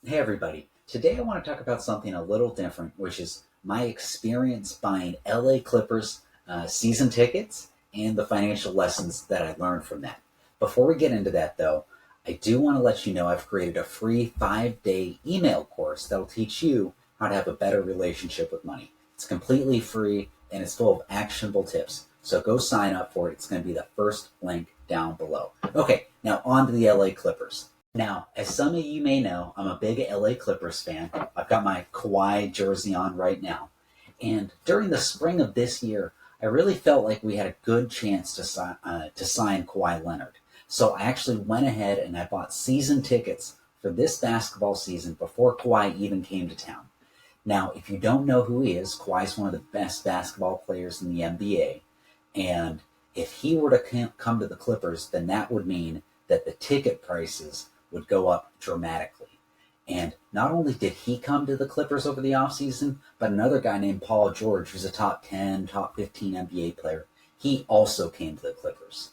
Hey everybody, today I want to talk about something a little different, which is my experience buying LA Clippers season tickets and the financial lessons that I learned from that. Before we get into that though, I do want to let you know I've created a free 5-day email course that will teach you how to have a better relationship with money. It's completely free and it's full of actionable tips. So go sign up for it. It's going to be the first link down below. Okay, now on to the LA Clippers. Now, as some of you may know, I'm a big LA Clippers fan. I've got my Kawhi jersey on right now. And during the spring of this year, I really felt like we had a good chance to sign Kawhi Leonard. So I actually went ahead and I bought season tickets for this basketball season before Kawhi even came to town. Now, if you don't know who he is, Kawhi's one of the best basketball players in the NBA. And if he were to come to the Clippers, then that would mean that the ticket prices would go up dramatically. And not only did he come to the Clippers over the offseason, but another guy named Paul George, who's a top 10, top 15 NBA player, he also came to the Clippers,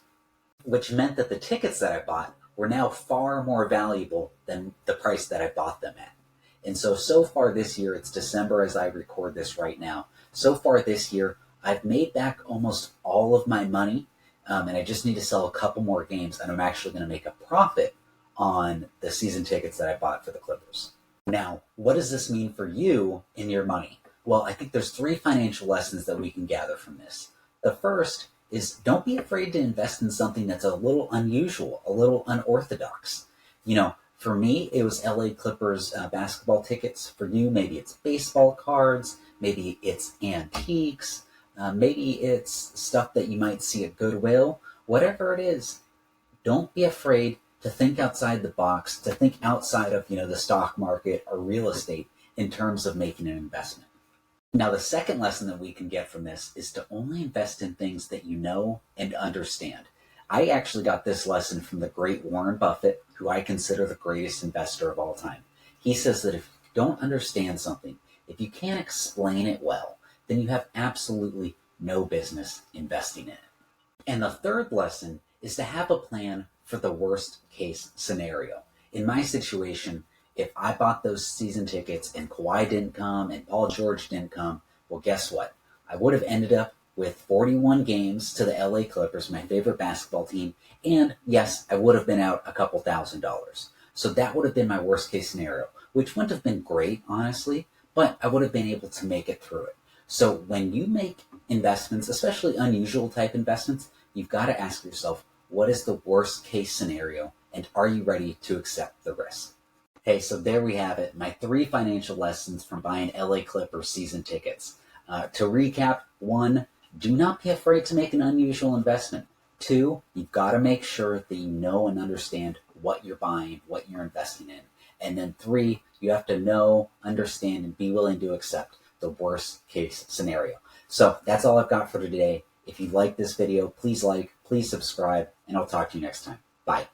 which meant that the tickets that I bought were now far more valuable than the price that I bought them at. And so far this year, it's December as I record this right now. So far this year, I've made back almost all of my money, and I just need to sell a couple more games, and I'm actually going to make a profit on the season tickets that I bought for the Clippers. Now, what does this mean for you and your money? Well, I think there's 3 financial lessons that we can gather from this. The first is don't be afraid to invest in something that's a little unusual, a little unorthodox. For me, it was LA Clippers basketball tickets. For you, maybe it's baseball cards, maybe it's antiques, maybe it's stuff that you might see at Goodwill. Whatever it is, don't be afraid to think outside the box, to think outside of, the stock market or real estate in terms of making an investment. Now, the second lesson that we can get from this is to only invest in things that you know and understand. I actually got this lesson from the great Warren Buffett, who I consider the greatest investor of all time. He says that if you don't understand something, if you can't explain it well, then you have absolutely no business investing in it. And the third lesson is to have a plan for the worst case scenario. In my situation, if I bought those season tickets and Kawhi didn't come and Paul George didn't come, well, guess what? I would have ended up with 41 games to the LA Clippers, my favorite basketball team, and yes, I would have been out a couple $1,000s. So that would have been my worst case scenario, which wouldn't have been great, honestly, but I would have been able to make it through it. So when you make investments, especially unusual type investments, you've got to ask yourself, what is the worst case scenario, and are you ready to accept the risk? Hey, so there we have it, my 3 financial lessons from buying LA Clippers season tickets. To recap, 1, do not be afraid to make an unusual investment. 2, you've got to make sure that you know and understand what you're buying, what you're investing in. And then 3, you have to know, understand, and be willing to accept the worst case scenario. So that's all I've got for today. If you like this video, please subscribe, and I'll talk to you next time. Bye.